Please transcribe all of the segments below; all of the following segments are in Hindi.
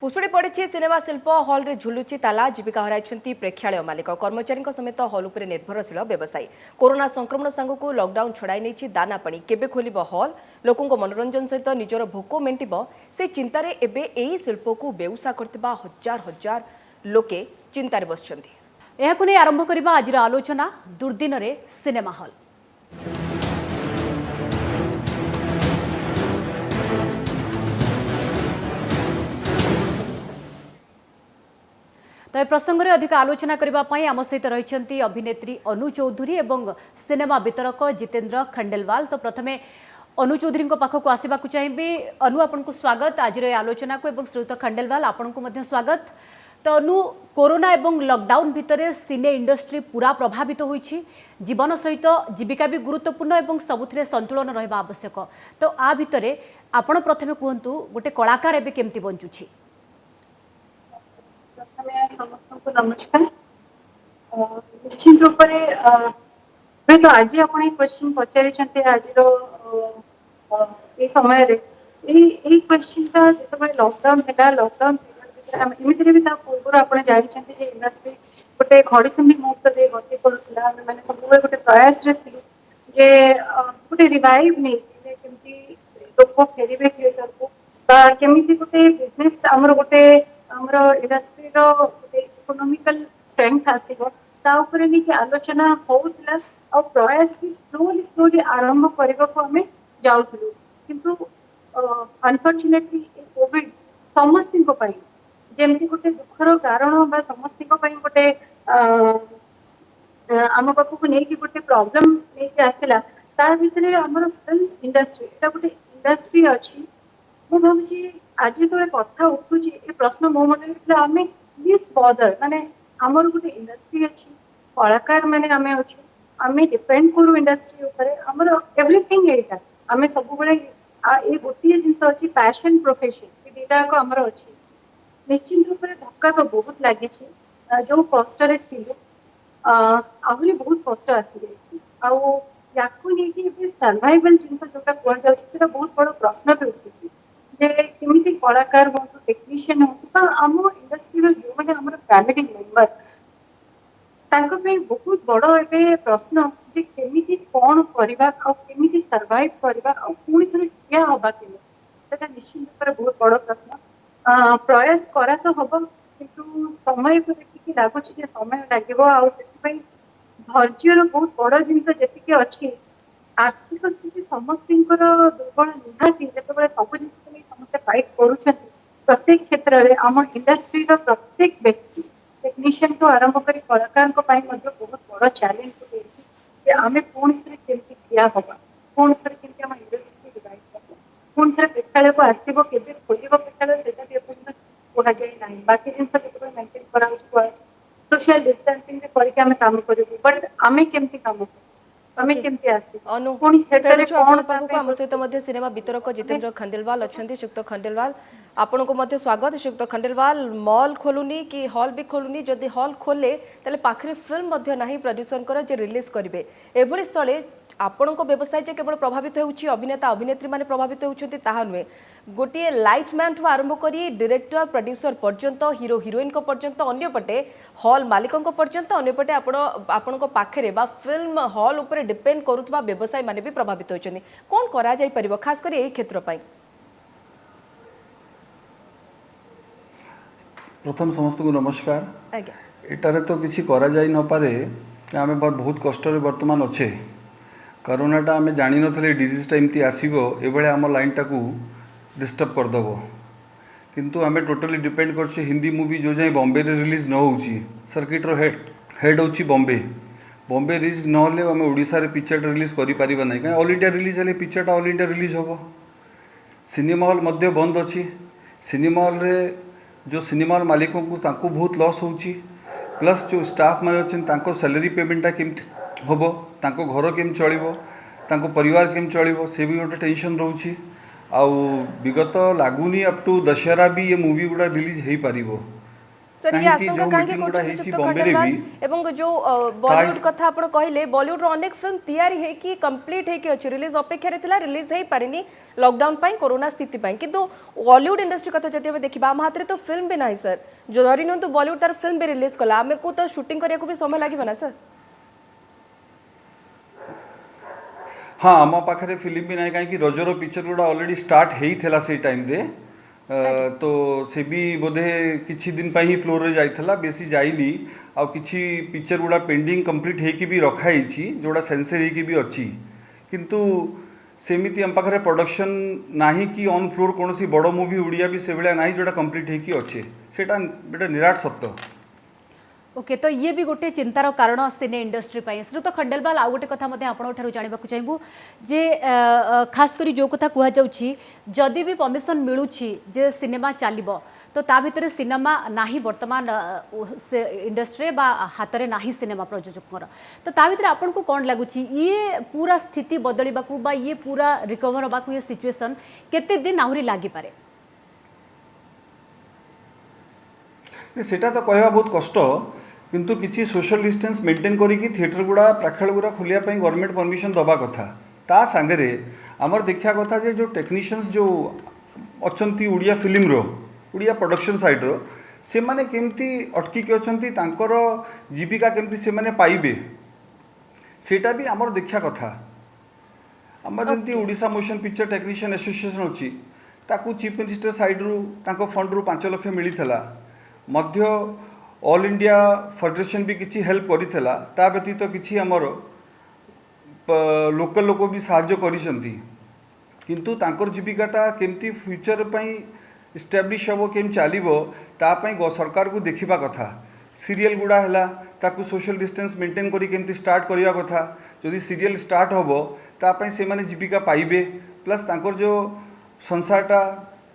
पुसुड़ी पड़ी सिनेमा शिल्प हल रे झुलुची ताला जीविका हराई प्रेक्षालय मालिक कर्मचारी समेत हल उपर निर्भरशील व्यवसायी कोरोना संक्रमण सांगू लॉकडाउन छड़ाई नहीं दाना पानी केबे खोलिबो हल लोकों मनोरंजन सहित निजर भोक मेंटिबो से चिंतार एबे एही शिल्प को बेउसा करतिबा हजार हजार लोके चिंतार बसचंती। एहाकु नै आरंभ करिबा आजिर आलोचना दुर्दिन रे सिनेमा हल। तो प्रसंग में अधिक आलोचना करने आम सहित रही अभिनेत्री अनु चौधरी और सिनेमा वितरक जितेंद्र खंडेलवाल। तो प्रथमे अनु चौधरी पाखक आसवाक चाहिए। अनु आपन को स्वागत आज आलोचना को एवं श्रीयुत खंडेलवाल आपन को मध्य स्वागत। तो अनु कोरोना एवं लॉकडाउन भितर सिने इंडस्ट्री पूरा प्रभावित होइछि जीवन सहित जीविका भी गुरुत्वपूर्ण एवं सबुथिरे संतुलन रहबा आवश्यक। तो आ भितर आपण प्रथमे कहतु गोटे कलाकार एबे केमती बंचुछि। समस्त को नमस्कार। निश्चित रूप से तो आज अपने क्वेश्चन पचारि आज समय क्वेश्चन जो लॉकडाउन है लॉकडाउन एमती भी पूर्व आप जानते इंडस्ट्री गोटे घड़ी सेमती मुहूर्त गति करूला मैंने सब गोटे प्रयास जे गोटे रिवाइव नहीं लोक फेरबे थिएटर को केमी गोटे बिजनेस आमर गोटे आमर इंडस्ट्री गोटे इकोनॉमिकल स्ट्रेंथ आसो नहीं आलोचना होता और प्रयास भी स्लोली स्लोली आरंभ करने को आम जाऊँ किंतु अनफॉर्चुनेटली कोविड समस्त जमती गोटे दुखर कारण समस्त गोटे आम पाखक नहीं गोटे प्रॉब्लम नहीं आसला ता भीतर आमर फिल्म इंडस्ट्री एटा गोटे इंडस्ट्री अच्छी मु भावी आज जो कथा उठू प्रश्न मो मन आम प्लीज बदर माने आमर गोटे इंडस्ट्री अच्छी कलाकार मैंने आम अच्छे आम डिपेंड करूँ इंडस्ट्री उपरे आमर एवरीथिंग यहाँ आम सब ये गोटे जिन अच्छी पैशन प्रोफेशन दुटा आमर अच्छी निश्चित रूप से धक्का तो बहुत लगी जो कष्ट आहरी बहुत कष्ट आसी जाए सर्वाइवल जिनस जोटा कहु बहुत बड़ प्रश्न भी उठी जे केमिति कलाकार हो टेक्नीशियन हो आम इंडस्ट्री जो मैंने आम फैमिली मेंबर तांको पे बहुत बड़ ए प्रश्न जे केमिति कौन करबा आ केमिति सर्वाइव करबा आ पुणी थरे ठिया हबा केमिति सेटा निश्चित रूप से बहुत बड़ प्रश्न प्रयास करा तो हम किंतु समय को देखिए लगुच समय लगे धैर्यर बहुत बड़ जिनस जी अच्छी आर्थिक स्थिति समस्त दुर्बल निहाती जो सब जिन समस्त फाइट कर प्रत्येक क्षेत्र में आम इंडस्ट्री प्रत्येक व्यक्ति टेक्नीशियन को आरंभ कर कलाकार बहुत बड़ चैलेंज आम पुणी थे केमती ठिया हवा पुणी थे केमती आम इंडस्ट्री को डिवाइड कर पुणी थे प्रेक्षालय को आसो के खोल प्रेक्षालय से कहुए ना बाकी जिन जो मेन्टेन कर सोशल डिस्टेंसिंग करके आम काम करूँ बट आम केमती काम सिनेमा वितरक जितेंद्र खंडेलवाल अच्छा श्रीयुक्त खंडेलवाल आपण को मध्य स्वागत। श्रीयुक्त खंडेलवाल मॉल खोलुनी कि हॉल भी खोलुनी जदि हॉल खोले ताले पाखरे फिल्म मध्य नाही प्रोड्यूसर जे रिलीज करेंगे एभली स्थले आपण व्यवसाय जे केवल प्रभावित होउछि अभिनेता अभिनेत्री माने प्रभावित होउछथि ताहा नुहे गोटे लाइटमैन ठू आरंभ करी डायरेक्टर प्रोड्यूसर पर्यंत हीरो हिरोइन को पर्यंत अन्यपटे हॉल मालिकों पर्यंत अन्यपटे आपण पाखे बा फिल्म हॉल उपर डिपेंड करुवा व्यवसायी माने भी प्रभावित होइछथि कोन करा जाय परिबो खास करी एही क्षेत्र पई। प्रथम समस्त को नमस्कार। आज्ञा एटारे तो किसी करा जाय न पारे आमे बहुत कष्ट रे वर्तमान अच्छे कोरोनाटा आम जानी नथिले डिजीजटा एमती आसीबो एबळे आम लाइनटा को डिस्टर्ब करदेव किंतु आम टोटली डिपेंड कर हिंदी मूवी जो जाए बॉम्बे रे रिलीज न होउची सर्किट्र हेड होची बॉम्बे रिलीज नहेले आम ओडिशा रे पिक्चर रिलीज करि परिबा नै कहीं ऑल इंडिया रिलीज हेले पिक्चरटा ऑल इंडिया रिलीज होबो। सिनेमा हॉल मध्य बंद अच्छी सिनेमा हॉल रे जो सिनेमा हॉल मालिकों को तांको बहुत लॉस होची प्लस जो स्टाफ मैंने अच्छे सैलरी पेमेंटा केमती हम तांको घर केम चलो तांको परिवार केम चलो से भी गोटे टेंशन रोची आउ विगत लगुनि अप टू दशहरा भी ये मूवी गुड़ा रिलीज हो पार सर ये କାହିଁକି आशंका ଯୋଉ कहीं ମିଟିଂ ଗୁଡ଼ା ହେଇଛି युक्त ବମ୍ବେରେ खंडेलवाल ବି एवं जो बॉलीवुड कथा आपण कहले बॉलीवुड रो अनेक फिल्म तैयारी है कि कंप्लीट है कि अछि रिलीज अपेक्षा रे थिला रिलीज हेई पारिनी लॉकडाउन पई कोरोना स्थिति पई किंतु बॉलीवुड इंडस्ट्री कथा जति हम देखिबा हम हाथ रे तो फिल्म भी नाही सर जो धरि न तो बॉलीवुड तार फिल्म भी रिलीज कला हमें को तो शूटिंग करिया को भी समय लागिबा ना सर हाँ आम पाखे फिल्म भी ना कहीं रजर पिक्चर गुड़ा ऑलरेडी स्टार्ट होता से टाइम रे तो से भी बोधे किछि दिन ही फ्लोर रे जाइथला बेसी जाइनी आ किछि पिक्चर गुड़ा पेंडिंग कंप्लीट होगी भी रखाई जोड़ा सेंसर होगी भी अच्छी किंतु सेमिति हम पाखे प्रोडक्शन नाही कि ऑन फ्लोर कौन सी बड़ मूवी उड़िया भी से भाया ना जोड़ा कंप्लीट होगी अच्छे सेटा बेटा निराट सत्य ओके तो ये भी गोटे चिंतार कारण सिने इंडस्ट्री पाई श्रीयुत खंडेलवाल आउ गोटे कथा आपठू जानवा चाहबू जे खास करी जो कथा कह जदि भी परमिशन मिलूँ जे सिनेमा चलो तो ता भितर सिनेमा नाही वर्तमान इंडस्ट्री बा हाथ में नाही सिनेमा प्रयोजक तो ता भितर आपन को कौन लगुच ये पूरा स्थिति बदलवाकू बा ये पूरा रिकवर होबाकू ये सिचुएशन केते दिन आहरी लागि पारे सेटा तो कहवा बहुत कष्ट किंतु किसी सोशल डिस्टेंस मेंटेन करिकी थिएटर गुड़ा प्रेक्षागृह गुड़ा खोलिया पई गवर्नमेंट परमिशन दबा कथा ता सांगरे आमर देखा कथा जे जो टेक्नीशियंस जो अछंती उड़िया फिल्म रो उड़िया प्रोडक्शन साइड रो से माने केमती अटकी के अछंती तांकर जीविका केमती से माने पाइबे सेटा भी आमर देखा कथा आमर जंती Odisha motion picture technician association अछि ताकू चीफ मिनिस्टर साइड रू तांको फंड रू 5 लाख मिलिथला मध्य ऑल इंडिया फेडरेशन भी किसी हेल्प करिथला ता व्यतीत किसी आमर लोकल लोक भी साहाय्य करिसंती किंतु तांकर जीविकाटा केमती फ्यूचर पई इस्टेब्लिश हबो केम चलिबो ता पई सरकार को देखिबा कथा सीरियल गुड़ा हैला ताकू सोशल डिस्टेंस मेंटेन करी केमती स्टार्ट करिया कथा जदि सीरियल स्टार्ट हबो ता पई से माने जीविका पाइबे प्लस तांकर जो संसारटा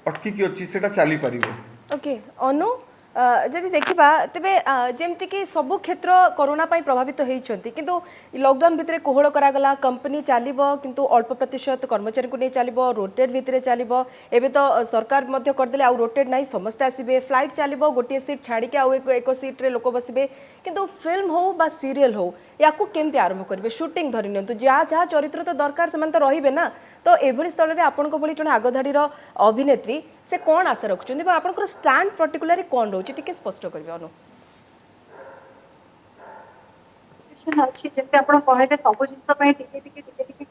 अटकी की अछि सेटा चली परिबो ओके अनु जदि देखा तेरे जमती कि सबु क्षेत्र कोरोना पाई प्रभावित होती किंतु लॉकडाउन भितर कोहल करागला कंपनी चलो किंतु अल्प प्रतिशत कर्मचारी को नहीं चलो रोटेड भितर चलो एवं तो सरकार करदे आउ रोटेड ना समस्ते आसबे फ्लाइट चलो गोटे सीट छाड़ी आउ एक सीट्रे लोक बसबे किंतु फिल्म हो बा सीरियल हो या केमती आरंभ करेंगे शूटिंग धरी नि जहाँ जहाँ चरित्र तो दरकार से तो रही ना तो एभली स्थल में आपण भली जन आगधाड़ीर अभिनेत्री से कौन आशा रखुच्च आप स्टैंड पर्टिकुलर कौन रोचे टिके स्पष्ट करेंगे अनु अच्छी जैसे आप कहले सब जिन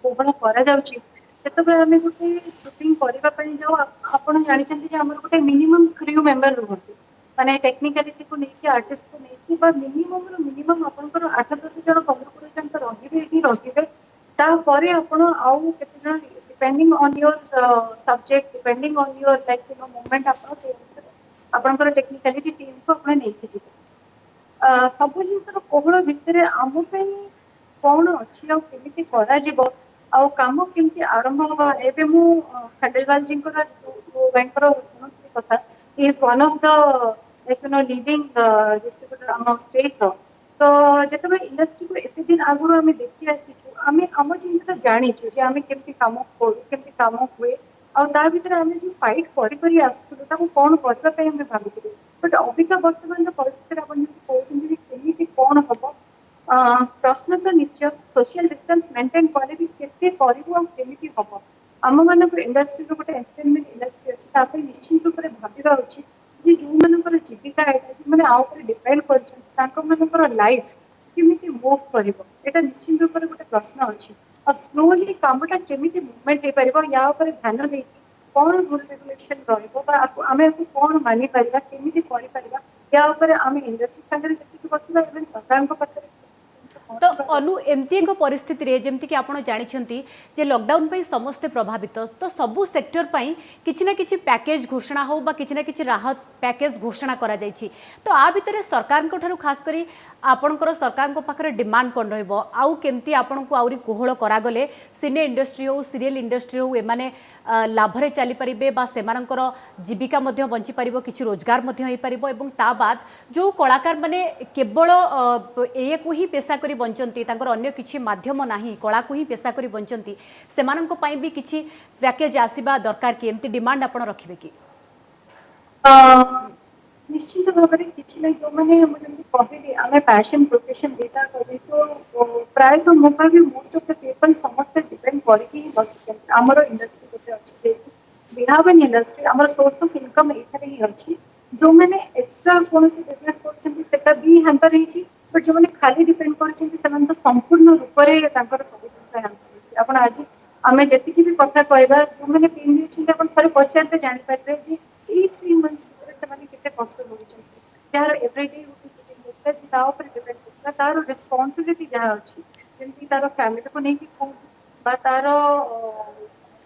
कोहल कर गोटे शूटिंग करने जाऊ आप जानते आम गोटे मिनिमम क्रू मेंबर रुहति माने टेक्निकालिटी को लेकिन आर्टिस्ट को लेकिन मिनिमम मिनिमम आपंकर 8-10 जन 15-20 जन तो रही तापर आपण आउ केते जन depending on your subject depending on your like movement आपंकर टेक्निकालिटी टीम को आप नहीं ଯିବେ सब जिनसर कोहल भितर आम कौन अच्छी आमती कर काम केमती आरंभ हवा एवं मु खंडेलवाल जी शुणुली कथा is one of the like leading distributor आम स्टेट तो जिते इंडस्ट्री को एत दिन आगुरी आम देखी आसीचु आम आम जिनसा जानीचु जे आम केमती काम करूँ केमती काम हुए आ भर आम जो फाइट कर आसुलू कौन करने भावुलू बट अबिका बर्तमान परिस्थिति आप कहते कौन हम प्रश्न तो निश्चय सोशल डिस्टेंस मेंटेन करे भी केते करिवो केमिति हम आम मान इंडस्ट्री गोटे एंटरटेनमेंट इंडस्ट्री अच्छी निश्चित रूप से भाविबा उचित जे जो मानकर जीविका मैंने आ डिपेंड कर लाइफ केमिति मूव करिवो एटा निश्चित रूप से गोटे प्रश्न अच्छी और स्लोली कामटा केमिति मूवमेंट हो पारिबो या ऊपर ध्यान दे कौन रूल रेगुलेशन रहिबो आमे कौन मानि परिबा केमिति करि परिबा या ऊपर आमे इंडस्ट्री संगे जति बसला एवं सरकार को पत्र तो अनु एमती एक परिस्थिति रे जेमती कि आपण जानिछंती जे लॉकडाउन पई समस्त प्रभावित तो सबु सेक्टर पई किछि ना किछि पैकेज घोषणा हो बा किछि ना किछि राहत पैकेज घोषणा करा जायछि तो आ भितरे सरकार को ठारू खास करी आपणकर सरकार को पाखरे डिमांड कोन रहइबो आउ केमती आपण को आउरी कोहळ करा गले सिने इंडस्ट्री हो सीरियल इंडस्ट्री हो एमाने लाभरे चली परिबे बा सेमानकर जीविका मध्य बंची परिबो किछि रोजगार मध्य होई परिबो एवं ता बाद जो कलाकार माने केवल ए को ही पेशा करी बंचंती तांकर अन्य किछि माध्यम नाही कला को ही पेशा करी बंचंती सेमाननको पई भी किछि पैकेज आसीबा दरकार कि एमती डिमांड आपण रखिबे कि निश्चित भाव में किसी ना जो मैंने मुझे कहली आम पैशन प्रोफेशन दुटा करी तो प्राय तो मो भी मोस्ट ऑफ द पीपल समस्त डिपेंड करके बस आमर इंडस्ट्री गोटे अच्छे बिहावन इंडस्ट्री आमर सोर्स ऑफ इनकम एथरे ही अच्छी जो मैंने एक्स्ट्रा कौन बिजनेस कर भी हैम्पर होती बट जो मैंने खाली डिपेंड कर तो संपूर्ण रूप सब जिन हैम्पर आप आज आम जी भी कथा कहवा जो मैंने पिंधि थे पचारे जापारे 3 months केते कष्ट होउछन जार एवरीडे गोटे शूटिंग होता जे ता ऊपर डिपेंड करता तार रिस्पांसिबिलिटी जहाँ अच्छी जेमती तार फैमिली को नहीं कि बा तार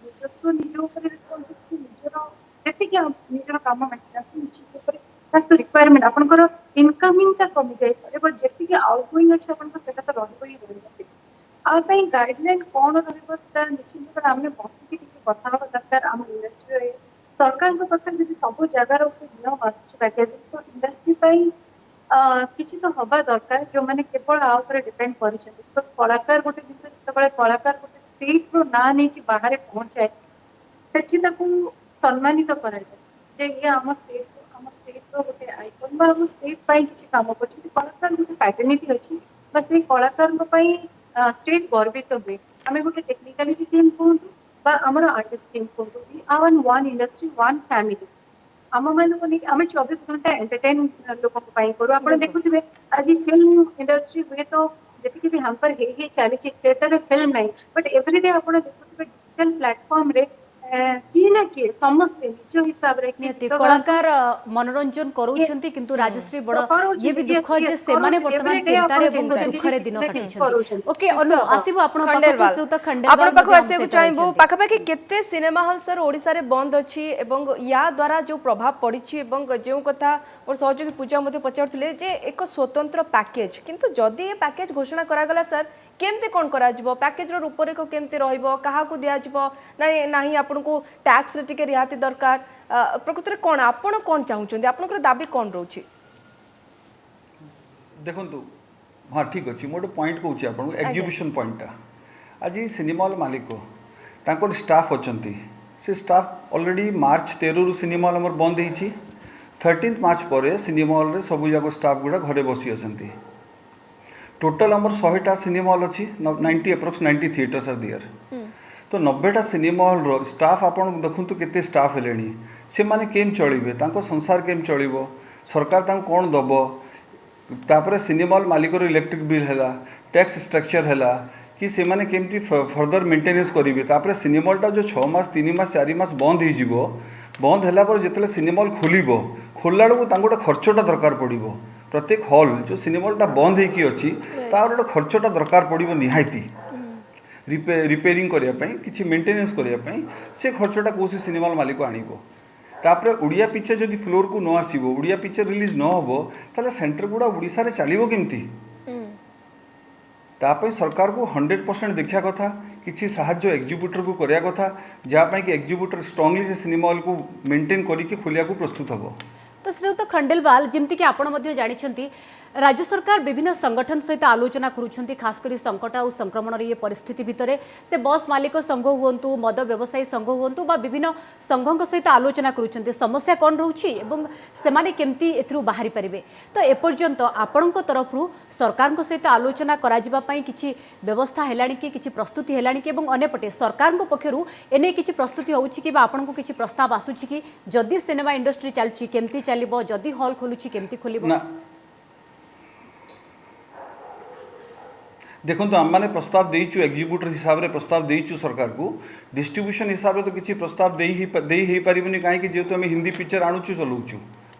निजत्व निज ऊपर रिस्पांसिबिलिटी निजर जेतिक निजर काम मेंटेनेंस निश्चित ऊपर तार रिक्वायरमेंट आपनकर इनकमिंग ता कमी जाय पारे बट जेतिक आउटगोइंग अछि आपनकर सेटा तो रहबो ही रहबो आ पई गाइडलाइन कोन रहबो सेटा निश्चित ऊपर हमने बस्ती के कथा होबा दरकार हम इंडस्ट्री रे सरकार को पाखे जब सब जगार नियम आसुच तो इंडस्ट्री किसी तो हवा दरकार जो मैंने केवल आउपर डिपेंड कर कलाकार गोटे जिन जो कलाकार गोटे स्टेट रो ना नहीं कि बाहर पहुंचाए से सम्मानित कराए जे ये आम स्टेट रो गोटे आइकन बा आम स्टेट किसी काम कर कलाकार गोटे पैटर्निटी अच्छी से कलाकार स्टेट गर्वित हुए आम गोटे टेक्निकालिटी टीम कहतु आमर आर्टिस्ट टीम कहतु आवन वन इंडस्ट्री वन फैमिली आम मान आम 24 घंटा एंटरटेन लोक करूँ आप देखुए आज फिल्म इंडस्ट्री हुए तो जी भी हैम्पर चली थिएटर फिल्म नहीं बट एवरीडे आप देखुए डिजिटल प्लेटफॉर्म रे किए ना किए समस्ते निज हिसाब रे निहाती कलाकार मनोरंजन करूछंती किंतु राजश्री बड़ ये भी दुख जे सेमाने वर्तमान चिंता रे एवं दुखरे दिन काटुछंती ओके अनु आसीबो आपण पाखु श्रुत खंडेल आपण पाखु आसे चाहबो पाखापाखि केते सिनेमा हॉल सर ओडिसा रे बंद अछि एवं या द्वारा जो प्रभाव पड़िछि एवं जो कथा मोर सहयोगी पूजा मते पचारथिले जे एक स्वतंत्र पैकेज किंतु जदी ए पैकेज घोषणा करा गला सर केमते कोन करा जिवो पैकेज रो रूपरेख केमते रहइबो काहा को दिया जिवो नाही आपन को टैक्स रे टिके रिहाती दरकार प्रकृति रे कोन आपन कोन चाहुचंदी आपनकर दाबी कोन रहउछि देखंतु हाँ ठीक अच्छे मोटे पॉइंट कहूँ आपको एग्जिबिशन पॉइंटा आज सिनेमा हॉल मालिक तांकर स्टाफ अच्छी से स्टाफ ऑलरेडी मार्च 13 रु सिनेमा हॉल आमर बंद होती 13 मार्च पर सिनेमा हॉल रे सब जाक स्टाफ गुड़ा घरे बसी अच्छा टोटाल आमर 100टा सिनेमा हॉल अच्छी 90 अप्रोक्स 90 थिएटर्स आर दियर तो 90टा सिनेमा हॉल रो स्टाफ आपन देखंतु केते स्टाफ हेलेनी से माने केम चलिबे तांको संसार केम चलिबो सरकार तांको कोन दबो तापर सिनेमा हॉल मालिकर इलेक्ट्रिक बिल है टैक्स स्ट्रक्चर है कि से माने केमती फर्दर मेंटेनेंस करेंगे तापर सिनेमा हॉलटा जो 6 मास 3 मास 4 मास बंद हो बंद है जिते सिनेमा हॉल खोल खोलला बेलू गोटे खर्चटा दरकार पड़ो प्रत्येक हॉल जो सिनेमा हॉलटा बंद होगी अच्छी तार गोटे खर्चटा दरकार पड़ो निहाती रिपेयरिंग करने किसी मेंटेनेंस करने से खर्चटा कौन सिनेमा हॉल मालिक आणिबो तापर उड़िया पिक्चर जदि फ्लोर को न आसो उड़िया पिक्चर रिलीज न हो ताले सेंटर गुड़ा उड़ीसा रे चलिबो केमती तापई सरकार को 100% देखा कथा किसी साहाय्य एग्जीब्यूटर को करिया कथा जहाँ कि एग्जीब्यूटर स्ट्रांगली से सिनेमा हॉल को मेंटेन करके खोलिया को प्रस्तुत हम तो श्रीयुक्त खंडेलवाल जमती आपण जानी राज्य सरकार विभिन्न संगठन सहित आलोचना करुछंती खासकर संकट और संक्रमण ये परिस्थिति भितर से बस मालिक संघ हुंतु मद व्यवसायी संघ हुंतु बा विभिन्न संघों सहित आलोचना करुछंती समस्या कौन रोची एवं सेमाने केमती एथरू बाहरी परिबे तो एपर्यंत आपणक तरफ सरकार सहित आलोचना करा जिबा पई किछि व्यवस्था हेलाणी कि किछि प्रस्तुति हेलाणी कि एवं अन्यपटे सरकार पक्षरु एने किछि प्रस्तुति होउछि कि बा आपणक किछि प्रस्ताव आसुछि कि जदि सिनेमा इंडस्ट्री चलछि केमती चलिबो जदि हॉल खोलुछि केमती खोलिबो देखो तो आम मैंने प्रस्ताव देचु एग्जीब्यूटर हिसाब से प्रस्ताव देचु सरकार को डिस्ट्रीब्यूशन हिसाब से तो किसी प्रस्ताव दे ही पारिबनी कहीं जेहेतु आम हिंदी पिक्चर आणुचु चलाऊँ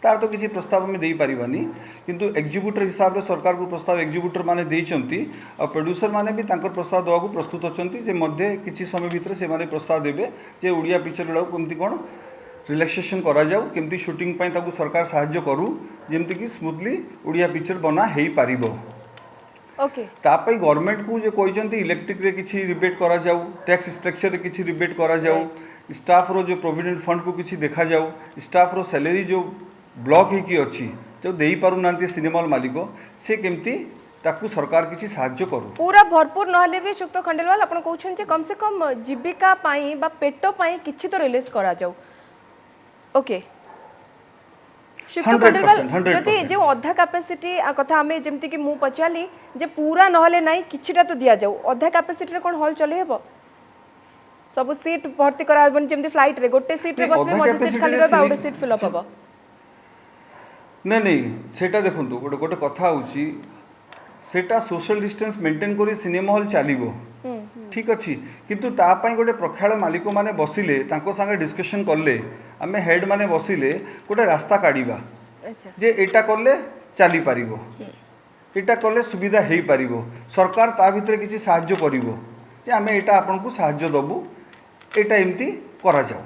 तार तो किसी प्रस्ताव आम दे पारिबानी किंतु एग्जीब्यूटर हिसाब से सरकार को प्रस्ताव एग्जीब्यूटर माने देइचंती और प्रोड्यूसर माने भी तांकर प्रस्ताव देवा को प्रस्तुत अच्छी से मध्य किसी समय भितर से माने प्रस्ताव देवे जे उड़िया पिक्चर गुड़ा केमती कौन रिलैक्सेशन करा जाऊ केमती शूटिंग पई ताकू सरकार सहाय्य करू जेमती कि स्मूथली उड़िया पिक्चर बना हेई पारिबो ओके तापई गवर्नमेंट को जो कहते इलेक्ट्रिक रे किसी रिबेट करा जाऊ टैक्स स्ट्रक्चर रे किसी रिबेट करा जाऊ स्टाफ रो जो प्रोविडेंट फंड को किसी देखा जाऊ स्टाफ रो सैलरी जो ब्लॉक ही की अच्छी जो दे पारु नांती सिनेमा हॉल मालिक से केमती ताकू सरकार किसी साहाय्य करू पूरा भरपूर नहले भी शुक्त खंडेलवाल आपण कहउछन जे कम से कम जीविका पाई बा पेटो पाई किछि तो रिलीज करा जाऊ ओके शुक्तो 100%, खंडेलवाल 100%. जदि जो अधा कैपेसिटी कथा आमे जेमति कि मु पचाली जे पूरा नहले नाही किछिटा तो दिया जाऊ अधा कैपेसिटी रे कोन हॉल चले हेबो सब सीट भर्ती करा जेमति फ्लाइट रे गोटे सीट रे नहीं, बसबे अधा मधे सीट capacity खाली रे रहबा out seat- seat fill up हबो नहीं नहीं सेटा देखंतु गोटे गोटे कथा होची सेटा सोशल डिस्टेंस मेंटेन करी सिनेमा हॉल चलिबो ठीक अच्छी किंतु ता पई गोटे प्रक्षालय मालिक माने बसिले तांको संगे डिस्कशन करले आमे हेड माने बसिले गोटे रास्ता काढिबा अच्छा जे एटा करले चली पारिबो एटा करले सुविधा हेई पारिबो सरकार ता भितरे किछि साहाय्य करिवो जे आमे एटा आपन को साहाय्य दबु एटा एमती करा जाऊ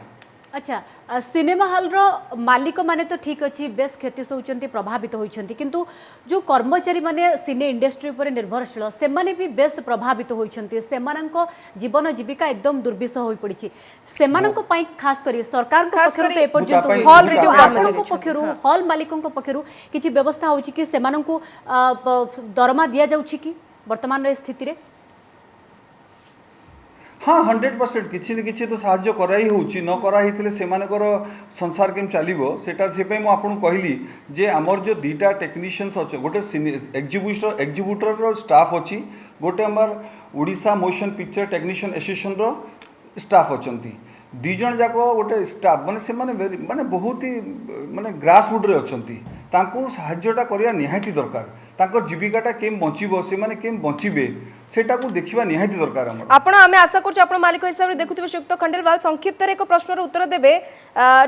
अच्छा सिनेमा हॉल रो मालिक माने तो ठीक अच्छी बेस क्षति होती प्रभावित होती किंतु जो कर्मचारी माने सिने इंडस्ट्री उपर निर्भरशील से माने भी बेस प्रभावित होती सेमानंको जीवन जीविका एकदम दुर्विष हो पड़ी से खास करी सरकार को खास पक्षरु करी तो एपर्यंत मुतापाई- हॉल रे जो मुतापाई- कर्मचारी आपनको पक्षरु हॉल मालिकों पक्षरु किछि व्यवस्था होछि कि सेमानंको दरमा दिया जाउछि कि वर्तमान रे स्थिति रे हाँ 100% किसी न किसी तो साहाय्य कराई होची न कराई थिले सेमानकर संसार केम चलिबो सेटा सेपे मु आपन कहली जे हमर जो दीटा टेक्नीशियंस अछि गोटे एग्जीक्यूटर रो स्टाफ अछि गोटे हमर Odisha motion picture technician association रो स्टाफ अछंती दी जन जाको गोटे स्टाफ माने से माने बहुत ही माने ग्रास रूट रे अछंती तांको साहाय्यटा करिया निहाती दरकार तांको जीविकाटा केम बंचिबो से माने केम बंचिबे सेटा को देखिबा निहाती दरकार हमर आपण आमे आशा करछु आपण मालिक हिसाब रे देखुथिबे शुक्त खंडेलवाल संक्षिप्त रे एक प्रश्न रो उत्तर देबे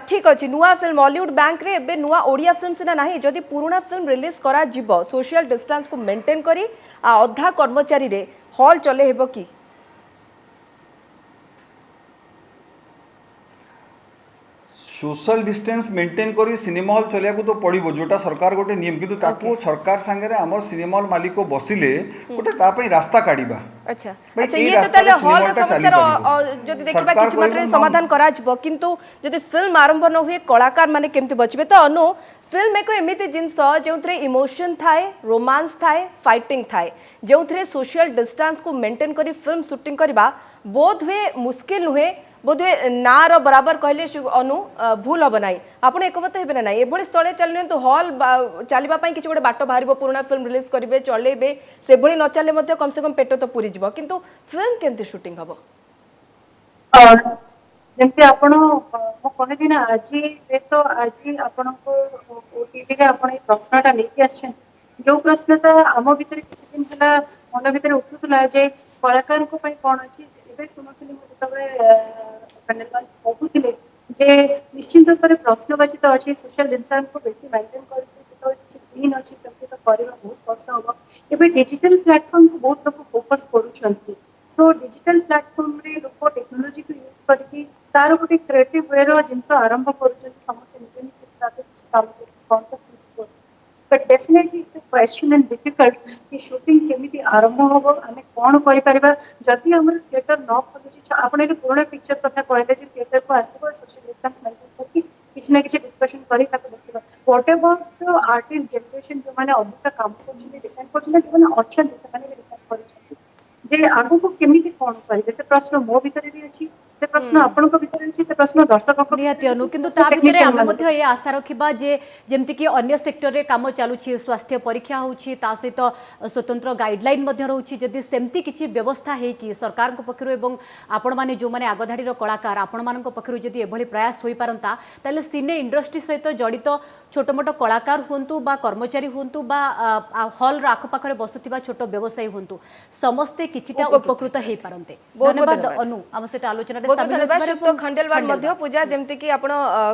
ठीक अछि नुवा फिल्म हॉलीवुड बैंक रे एबे नुवा ओडिया फिल्म सिना नाही जदि पुराना फिल्म रिलीज करा जिवो सोशल डिस्टेंस को मेंटेन करी आ अधा कर्मचारी रे हॉल चले हेबो की सोशल डिस्टेंस मेंटेन करी सिनेमा हॉल चलिया को तो पड़िबो जोटा सरकार गोटे नियम किंतु ताको सरकार संगे रे हमर सिनेमा हॉल मालिक को बसिले गोटे ता पई रास्ता काढिबा अच्छा भाई, अच्छा ये ये तो रास्ता ताले रे हॉल सिनेमाटा समस्या चली जदि परिबो। देखिबा सरकार किछि मात्रा कहबो समाधान करा जिवो किंतु जदि फिल्म आरंभ न हुए कलाकार माने केमति बचिबे तो अनु फिल्म एको एमिति जिंस जेउथरे इमोशन थाए रोमांस थाए फाइटिंग थाए जेउथरे सोशल डिस्टेंस को मेंटेन करी फिल्म शूटिंग करबा बोध हुए मुश्किल हुए बोधे नार बराबर कहले अनु भूल हम ना आपड़ एकमत हेबे ना एभली स्थले चलने तो हॉल चलवा किसी गोटे बाट बाहर पुराना फिल्म रिलीज करेंगे चलेबे से भली न चले कम से कम पेट तो पूरी जीव किंतु फिल्म केमती शूटिंग हम जमती आपण मु कहली ना आज तो आज आपण को ओटीवी रे आपण प्रश्नटा लेके आछन जो प्रश्नटा आम भितर किछि दिन हला मन भितर उठुतला जे कलाकार को पई कोन अछि एबे सुनथि मु तबे खंडेलवाल कहूतिले जे निश्चित पर प्रश्नवाचित अछि सोशल डिस्टेंस को बेसी मेंटेन करके जेतो किछि क्लीन अछि तते तो करबा बहुत कष्ट होबो एबे डिजिटल प्लेटफॉर्म को बहुत लोग फोकस करूछंती सो डिजिटल प्लेटफॉर्म रे लोक टेक्नोलॉजी को यूज करके तार गोटे क्रिएटिव वे रो जिनस आरंभ करूछंती समस्त निजे निजे ताते किछि काम के concept but definitely it's a question and difficult कि शूटिंग केमिति आरंभ होबो आमे कोन करि परिबा जति हमर थिएटर न खोलुछि आपण के पुराना पिक्चर कथा कहले जे थिएटर को आसीबो सोशल डिस्टेंस मेंटेन करके किछि ना किछि डिस्कशन करी ताको देखिबा what about the artist generation जो माने अबिका काम करछिले डिपेंड करछिले कि माने अच्छा माने भी डिपेंड करछिले जे आगु को केमिति कोन करिबे से प्रश्न मो भीतर भी अछि से प्रश्न आपण को भीतर अछि से प्रश्न दर्शक निहाती अनु किंतु ता भितरे आमे मध्ये ये आशा रखिबा जे जेमति कि अन्य सेक्टर रे काम चालुछि स्वास्थ्य परीक्षा होछि ता सहित स्वतंत्र गाइडलाइन मध्ये रहउछि जदि सेमति किछि व्यवस्था हे कि सरकार को पखरु एवं आपण माने जो माने आगधाडी रो कलाकार आपण मान को पखरु जदि एभली प्रयास होई पारंता ताले सिने इंडस्ट्री सहित जड़ित छोट मोट कलाकार हुंतु बा कर्मचारी हुंतु बा हॉल रो आख पाखरे बसुथिबा छोट व्यवसायी हुंतु समस्ते किछिटा उपकृत हेई पारंते धन्यवाद अनु हम सेटा आलोचना रे धन्यवाद खंडेलवाल मध्य पूजा जेमती कि आपण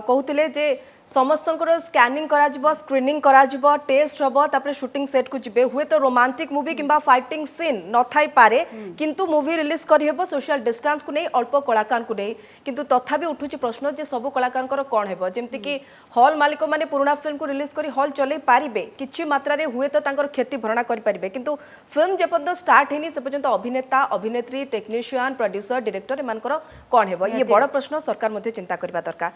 कहूतिले जे समस्तंकर स्कैनिंग करा जिवो स्क्रीनिंग करा जिवो टेस्ट हबो तापर शूटिंग सेट को जिबे हुए तो रोमांटिक मूवी किंबा फाइटिंग सीन न थाई पारे किंतु मूवी रिलीज करी हेबो सोशल डिस्टेंस को नै अल्प कलाकार को नै किंतु तथापि उठुची प्रश्न जे सब कलाकार कोन हेबो जेमती कि हॉल मालिक माने पुराना फिल्म को रिलीज करी हॉल चले पारिबे किछि मात्रा रे हुए तो तांकर क्षति भरणा करि पारिबे किंतु फिल्म जे पद स्टार्ट हेनी से पर्यंत अभिनेता अभिनेत्री टेक्नीशियन प्रोड्यूसर डायरेक्टर एमानकर कोन हेबो ये बड़ प्रश्न सरकार मध्ये चिंता करबा दरकार।